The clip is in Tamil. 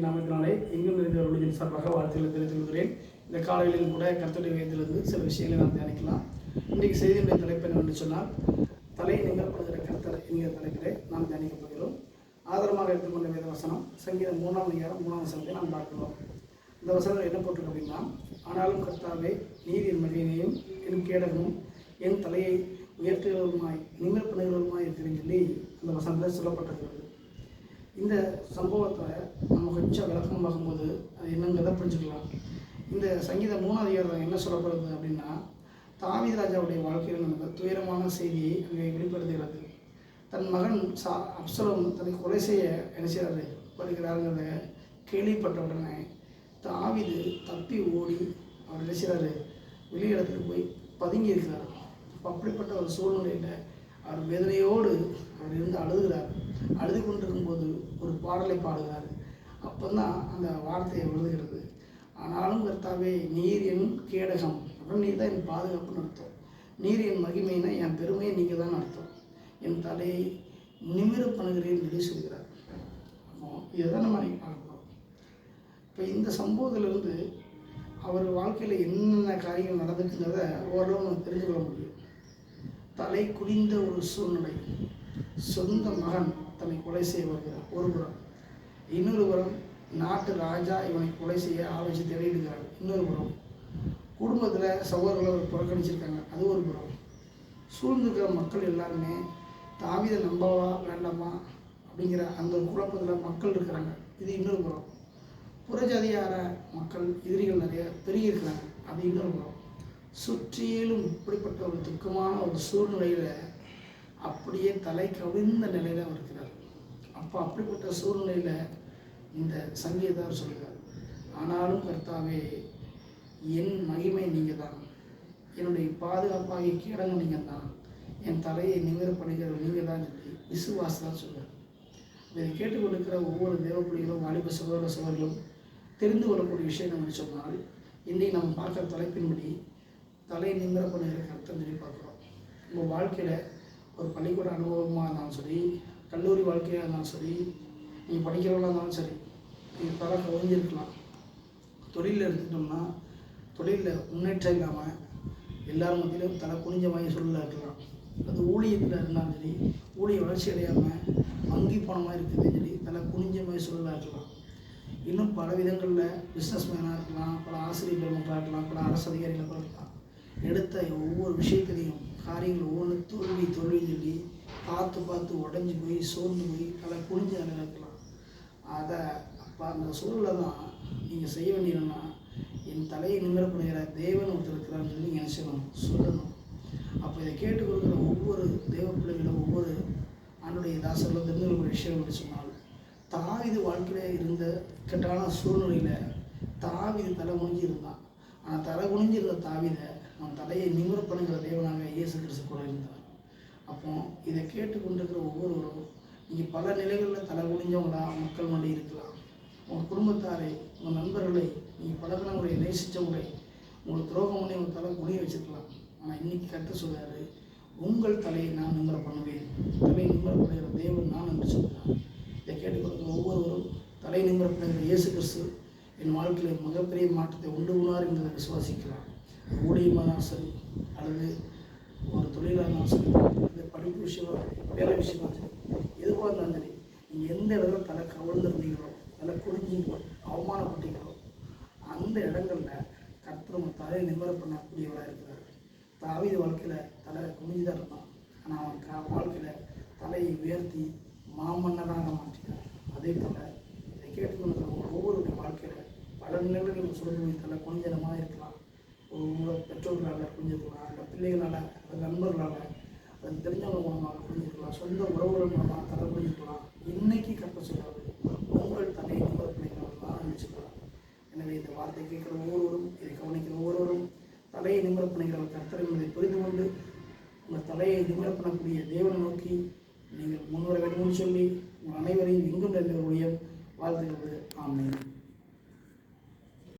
நாமத்தினாலே எங்கும் நிறைந்தவர்களுடைய சார்பாக வாழ்த்துக்களை தெரிவித்துக் கொள்கிறேன். இந்த காலையிலும் கூட கர்த்தருடைய வேதத்திலிருந்து சில விஷயங்களை நாம் தியானிக்கலாம். இன்றைக்கு செய்தியுடைய தலைப்பு என்னவென்று சொன்னால், தலை நிகழ்ப்படுகிற கர்த்தர் என்கிற தலைப்பிலே நாம் தியானிக்கப் போகிறோம். ஆதாரமாக எடுத்துக்கொண்ட வேத வசனம் சங்கீதம் 3ஆம் அதிகாரம் 3ஆம் வசனத்தை நாம் பார்க்கிறோம். இந்த வசனம் என்ன போட்டிருக்கு அப்படின்னா, ஆனாலும் கர்த்தாவே நீர் என் மகிமையும் என் கேடகமும் என் தலையை உயர்த்துகிறவருமாய் நிமிர் பண்ணுகிறவருமாய் இருக்கிறேன்னு சொல்லி அந்த வசனத்தில் சொல்லப்பட்டிருக்கிறது. இந்த சம்பவத்தை நம்ம கொஞ்சம் விளக்கம் பார்க்கும்போது அது என்னங்கிறத புரிஞ்சுக்கலாம். இந்த சங்கீதம் 3ஆம் அதிகாரம் என்ன சொல்லப்படுது அப்படின்னா, தாவீது ராஜாவுடைய வாழ்க்கையில் நடந்த துயரமான செய்தியை அங்கே வெளிப்படுத்துகிறது. தன் மகன் அப்சலோம் தன்னை கொலை செய்ய என்ன செய்கிறாரு வருகிறாருங்கிறத கேள்விப்பட்ட உடனே தாவீது தப்பி ஓடி அவர் என்ன செய்கிறாரு வெளியிடத்துக்கு போய் பதுங்கி இருக்கிறார். அப்படிப்பட்ட ஒரு சூழ்நிலையில் அவர் வேதனையோடு அவர் இருந்து அழுது கொண்டிருக்கும்போது ஒரு பாடலை பாடுகிறார். அப்போ தான் அந்த வார்த்தையை எழுதுகிறது. ஆனாலும் கர்த்தாவே நீர் என் கேடகம், அப்புறம் நீர் தான் என் பாதுகாப்புன்னு அர்த்தம். நீர் என் மகிமைனா என் பெருமையை நீங்கள் தான் அர்த்தம். என் தலையை நிமிர பண்ணுகிறேன் சொல்லி சொல்கிறார். அப்போ இதுதான் நம்ம அன்றைக்கி பார்க்க போகிறோம். இப்போ இந்த சம்பவத்திலிருந்து அவர் வாழ்க்கையில் என்னென்ன காரியங்கள் நடந்துச்சுங்கிறத ஓரளவு நம்ம தெரிஞ்சு கொள்ள முடியும். தலை குனிந்த ஒரு சூழ்நிலை, சொந்த மகன் தன்னை கொலை செய்ய வருகிறார் ஒரு புறம், இன்னொரு புறம் நாட்டு ராஜா இவனை கொலை செய்ய ஆலோசித்து தேடிடுகிறார் இன்னொரு புறம், குடும்பத்தில் சகோதரர்களை அவர் புறக்கணிச்சிருக்காங்க அது ஒரு புறம், சூழ்ந்துருக்கிற மக்கள் எல்லாருமே தாவீதை நம்பவா வேண்டாமா அப்படிங்கிற அந்த குழப்பத்தில் மக்கள் இருக்கிறாங்க இது இன்னொரு புறம், புறஜாதியார மக்கள் எதிரிகள் நிறைய பெருகி இருக்கிறாங்க அது இன்னொரு புறம். சுற்றிலும் இப்படிப்பட்ட ஒரு துக்கமான ஒரு சூழ்நிலையில் அப்படியே தலை கவிழ்ந்த நிலையில் அவர் இருக்கிறார். அப்போ அப்படிப்பட்ட சூழ்நிலையில் இந்த சங்கீதர் சொல்கிறார், ஆனாலும் கர்த்தாவே என் மகிமை நீங்கள் தான், என்னுடைய பாதுகாப்பாகிய கேடங்க நீங்கள் தான், என் தலையை நிமிர பண்ணுகிற நீங்கள் தான் சொல்லி விசுவாசத்தான் சொல்கிறார். இதை கேட்டுக்கொண்டிருக்கிற ஒவ்வொரு தேவப்பிள்ளைகளும் வாலிப சகோதரர்களும் தெரிந்து கொள்ளக்கூடிய விஷயம் நம்ம சொன்னால், இன்றைக்கு நம்ம பார்க்குற தலைப்பின்படி தலை நிமிர பண்ணுகிற கர்த்தர் சொல்லி பார்க்குறோம். உங்கள் வாழ்க்கையில் ஒரு பள்ளிக்கூட அனுபவமாக இருந்தாலும் சரி, கல்லூரி வாழ்க்கையாக இருந்தாலும் சரி, நீங்கள் படிக்கிறவங்களாக இருந்தாலும் சரி, நீங்கள் தலை கவிஞ்சிருக்கலாம். தொழிலில் எடுத்துக்கிட்டோம்னா தொழிலில் முன்னேற்றம் இல்லாமல் எல்லாரும் மத்தியிலும் தலை குனிஞ்ச மாதிரி சூழலாக இருக்கலாம். அது ஊழியத்தில் இருந்தாலும் சரி, ஊழிய வளர்ச்சி அடையாமல் மங்கி போன மாதிரி இருக்குதுன்னு சொல்லி தலை குனிஞ்ச மாதிரி சூழலாக இருக்கலாம். இன்னும் பல விதங்களில் பிஸ்னஸ் மேனாக இருக்கலாம், பல ஆசிரியர் பெருமக்களாக இருக்கலாம், பல அரசு அதிகாரிகளாக இருக்கலாம். எடுத்த ஒவ்வொரு விஷயத்துலையும் காரியங்கள் ஒவ்வொன்று தோல்வின்னு சொல்லி பார்த்து உடஞ்சி போய் சோர்ந்து போய் தலை குனிஞ்சு இருக்கலாம். அதை அப்போ அந்த சூழலை தான் நீங்கள் செய்ய வேண்டியதுன்னா, என் தலையை நிமிர பண்ணுகிற தேவன் ஒருத்தர் இருக்கிறான்னு சொல்லி நீங்கள் நினைச்சணும் சொல்லணும். அப்போ இதை கேட்டுக் கொடுக்குற ஒவ்வொரு தேவ பிள்ளைகளும் ஒவ்வொரு ஆண்டுடைய தாசர்களும் தெரிந்து கொள்கிற விஷயம் என்று சொன்னால், தாவீது வாழ்க்கையில் இருந்த இக்கட்டான சூழ்நிலையில் தாவீது தலை குனிஞ்சு இருந்தான். ஆனால் தலை குனிஞ்சிருந்த தாவீதை அவன் தலையை நிமிர பண்ணுகிற தேவனாக இயேசு கிறிஸ்து கூட இருந்தார். அப்போ இதை கேட்டுக்கொண்டிருக்கிற ஒவ்வொருவரும் நீங்கள் பல நிலைகளில் தலை குனிஞ்சவங்களா மக்கள் மண்டி இருக்கலாம். உங்கள் குடும்பத்தாரை, உங்கள் நண்பர்களை, நீங்கள் பழகினவங்களை, நேசித்தவங்களை உங்களுக்கு துரோகம் பண்ணி உங்கள் தலை குனிய வச்சுருக்கலாம். ஆனால் இன்றைக்கி கற்று சொல்கிறாரு, உங்கள் தலையை நான் நிமிர பண்ணுவேன், தலையை நிமிர பண்ணுகிற தேவன் நான் என்று சொல்கிறார். இதை கேட்டுக்கொள்கிற ஒவ்வொருவரும் தலை நிமிர பண்ணுகிற இயேசு கிறிஸ்து என் வாழ்க்கையில் மிகப்பெரிய மாற்றத்தை உண்டு உணார் என்பதை விசுவாசிக்கலாம். ஊழியமாக இருந்தாலும் சரி, அல்லது ஒரு தொழிலாக இருந்தாலும் சரி, அல்லது படிப்பு விஷயமாக வேலை விஷயமாக சரி, எதுவாக இருந்தாலும் சரி, நீங்கள் எந்த இடத்துல தலை கவிழ்ந்துருந்தீங்களோ, தலை குனிஞ்சீங்களோ, அவமானப்பட்டீங்களோ, அந்த இடங்களில் கர்த்தர் நம்ம தலையை நிமிர பண்ணக்கூடியவராக இருக்கிறார். தாவீது வாழ்க்கையில் தலை குனிஞ்சு தான் இருந்தான். ஆனால் அவன் வாழ்க்கையில் தலையை உயர்த்தி மாமன்னராக மாற்றினார். அதே போல் இதை கேட்டுக்கொண்டு ஒவ்வொருடைய வாழ்க்கையில் பல நிலைகளில் நம்ம சொல்லும்போது தலை குனிஞ்சனமாக இருக்கலாம். உங்களோட பெற்றோர்களால் புரிஞ்சுக்கலாம், இல்லை பிள்ளைகளால், அது நண்பர்களால், அது தெரிஞ்சவங்க மூலமாக புரிஞ்சுக்கலாம், சொந்த உறவுகள் மூலமாக தலை புரிஞ்சுக்கலாம். இன்றைக்கி கற்று சொல்கிறது, உங்கள் தலையை நிமிர பண்ணிக்கிறவர்களாக நினச்சிக்கலாம். எனவே இந்த வார்த்தை கேட்குற ஒவ்வொருவரும், இதை கவனிக்கிற ஒவ்வொருவரும் தலையை நிமிர பண்ணுகிறவர் கர்த்தர் என்பதை புரிந்து கொண்டு உங்கள் தலையை நிமிர பண்ணக்கூடிய தேவனை நோக்கி நீங்கள் முன்வர வேண்டும்னு சொல்லி உங்கள் அனைவரையும் எங்கும் நிறைந்தவர்களுடைய வாழ்த்துக்கிறது. ஆமென்.